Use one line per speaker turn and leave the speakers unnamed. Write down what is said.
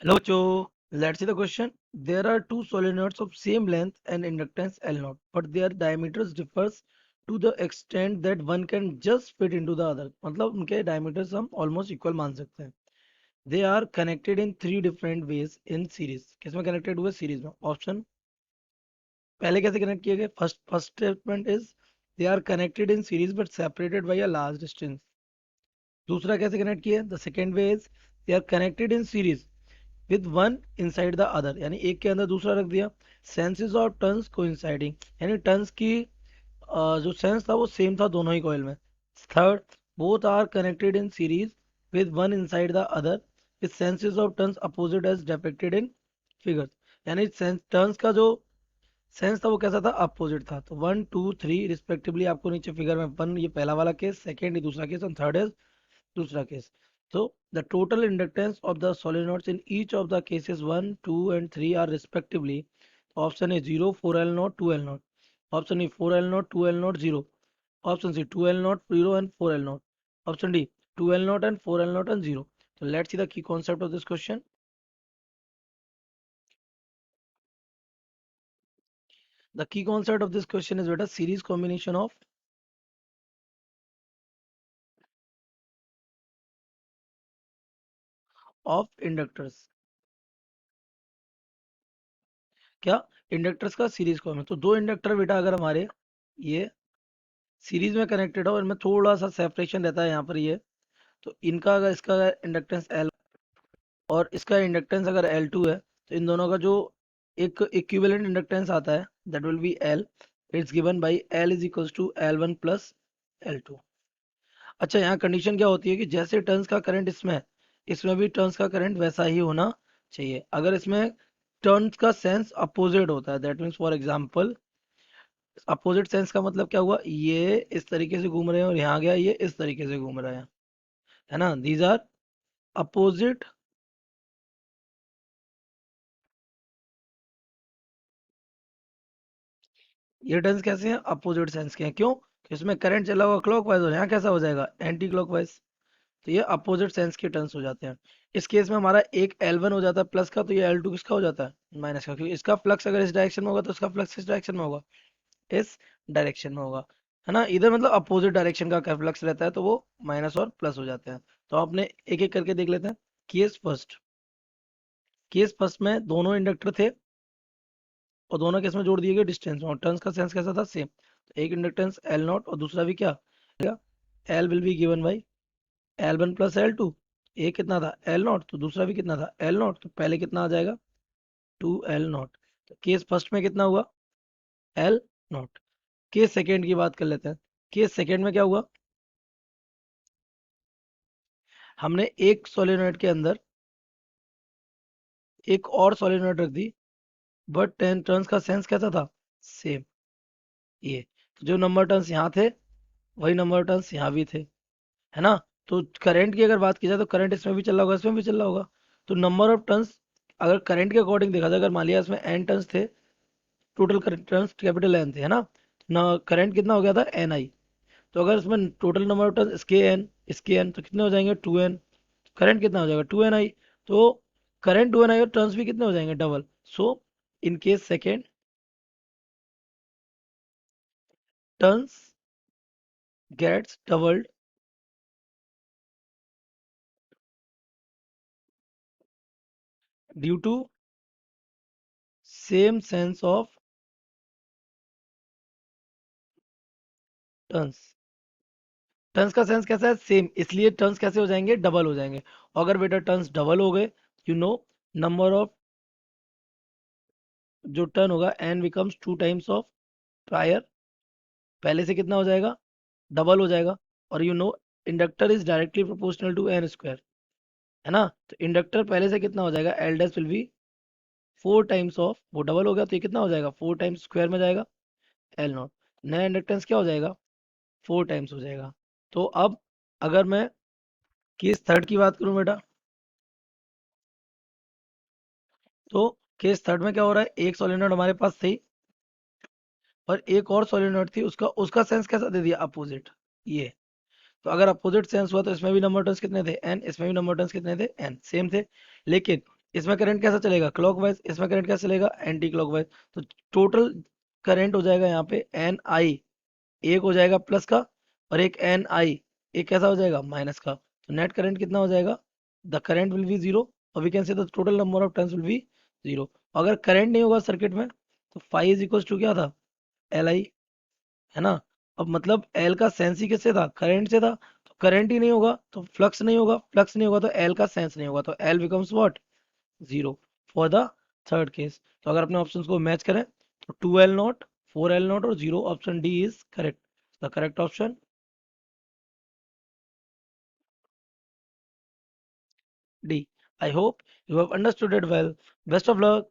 Hello, Joe. Let's see the question. There are two solenoids of same length and inductance L0, but their diameters differs to the extent that one can just fit into the other. मतलब उनके diameters हम almost equal मान सकते हैं. They are connected in three different ways in series. किसमें connected हुए series में? Option पहले कैसे connect किए गए? First statement is they are connected in series but separated by a large distance. दूसरा कैसे connect किए? The second way is they are connected in series with one inside the other यानी एक के अंदर दूसरा रख दिया सेंसेस ऑफ टर्न्स कोइंसाइडिंग यानी टर्न्स की जो सेंस था वो सेम था दोनों ही कॉइल में third both are connected in series with one inside the other with senses of turns opposite as depicted in figures यानी टर्न्स का जो सेंस था वो कैसा था अपोजिट था तो 1 2 3 रिस्पेक्टिवली आपको नीचे फिगर में वन ये पहला वाला केस सेकेंड दूसरा केस और थर्ड इज दूसरा case so the total inductance of the solenoids in each of the cases 1 2 and 3 are respectively option A 0 4L0 2L0 option E 4L0 2L0 0 option C 2L0 0 and 4L0 option D 2L0 and 4L0 and 0 so let's see the key concept of this question. The key concept of this question is beta series combination of inductors क्या inductors का series combination तो दो inductor बेटा अगर हमारे ये series में connected हो इनमें थोड़ा सा सेपरेशन रहता है यहाँ पर ये तो इनका अगर इसका इंडक्टेंस L और इसका इंडक्टेंस अगर L2 है तो इन दोनों का जो एक इक्विवेलेंट इंडक्टेंस आता है that will be L it's given by L is equals to L1 plus L2. अच्छा यहाँ कंडीशन क्या होती है कि जैसे टर्न्स का करंट इसमें है इसमें भी टर्न्स का करंट वैसा ही होना चाहिए अगर इसमें टर्न्स का सेंस अपोजिट होता है that means for example opposite sense का मतलब क्या हुआ ये इस तरीके से घूम रहे हैं और यहाँ गया ये इस तरीके से घूम रहे हैं है ना दीज आर अपोजिट ये टर्न्स कैसे हैं अपोजिट सेंस के हैं क्यों कि इसमें करंट चला हुआ क्लॉकवाइज और यहाँ कैसा हो जाएगा एंटी क्लॉकवाइज तो ये अपोजिट सेंस के टर्न्स हो जाते हैं इस केस में हमारा एक L1 हो जाता है प्लस का तो ये L2 किसका हो जाता है माइनस का क्योंकि इसका फ्लक्स अगर इस डायरेक्शन में होगा तो इसका फ्लक्स इस डायरेक्शन में होगा इस डायरेक्शन में होगा है ना इधर मतलब अपोजिट डायरेक्शन का फ्लक्स रहता है तो वो माइनस और प्लस हो जाते हैं तो आपने एक एक करके देख लेते हैं केस फर्स्ट में दोनों इंडक्टर थे और दोनों केस में जोड़ दिए गए डिस्टेंस और टर्न्स का सेंस कैसा था सेम तो एक इंडक्टेंस L0 और दूसरा भी क्या L will be given by L1 plus L2 एक कितना था L0 तो दूसरा भी कितना था L0 तो पहले कितना आ जाएगा 2L0 तो केस फर्स्ट में कितना हुआ L0 केस सेकेंड की बात कर लेते हैं केस सेकेंड में क्या हुआ हमने एक सोलेनोइड के अंदर एक और सोलेनोइड रख दी बट टेन टर्न्स का सेंस कैसा था सेम ये तो जो नंबर टर्न्स यहाँ थे वही नंबर टर्न्स यहाँ भी थे है ना तो करंट की अगर बात की जाए तो करंट इसमें भी चल रहा होगा इसमें भी चल रहा होगा तो नंबर ऑफ टर्न्स अगर करंट के अकॉर्डिंग देखा जाए अगर मान लिया इसमें एन टर्न्स थे total current turns capital N थे है ना करंट कितना हो गया था एन आई तो अगर इसमें टोटल नंबर ऑफ टर्न्स इसके एन तो कितने हो जाएंगे 2n करंट कितना हो जाएगा 2ni तो करंट 2ni और टर्न्स भी कितने हो जाएंगे double so in case second turns gets doubled due to same sense of turns turns का सेंस कैसा है सेम इसलिए टर्न्स कैसे हो जाएंगे डबल हो जाएंगे और अगर बेटा टर्न्स डबल हो गए यू नो नंबर ऑफ जो टर्न होगा N becomes 2 times of prior पहले से कितना हो जाएगा डबल हो जाएगा और you know inductor is directly proportional to N square है ना तो इंडक्टर पहले से कितना हो जाएगा L dash will be 4 times of वो डबल हो गया तो ये कितना हो जाएगा 4 टाइम्स स्क्वायर में जाएगा एल नॉट नया इंडक्टेंस क्या हो जाएगा 4 टाइम्स हो जाएगा तो अब अगर मैं केस थर्ड की बात करूं बेटा तो केस थर्ड में क्या हो रहा है एक सोलेनोइड हमारे पास थी और एक और सोलेनोइड थी उसका उसका सेंस कैसा दे दिया अपोजिट ये तो अगर अपोजिट सेंस हुआ तो इसमें भी नंबर टर्न्स कितने थे एन इसमें भी नंबर टर्न्स कितने थे एन सेम थे लेकिन इसमें करंट कैसा चलेगा, क्लॉकवाइज, इसमें करंट कैसा चलेगा, एंटी क्लॉकवाइज। तो टोटल करंट हो जाएगा यहाँ पे एन आई, एक हो जाएगा प्लस का और एक एन आई, एक कैसा हो जाएगा, माइनस का। तो नेट करंट कितना हो जाएगा, the current will be zero, और we can say the total number of turns will be zero. अगर करंट नहीं होगा सर्किट में तो फाई इज इक्वल टू क्या था, एल आई, है ना। अब मतलब एल का सेंस ही किससे था, करंट से था। तो करंट ही नहीं होगा तो फ्लक्स नहीं होगा, फ्लक्स नहीं होगा तो एल का सेंस नहीं होगा, तो L becomes what, zero for the third case. तो अगर अपने ऑप्शंस को मैच करें तो 2L0, 4L0 और 0, option D is correct, the correct option D. I hope you have understood it well. Best of luck.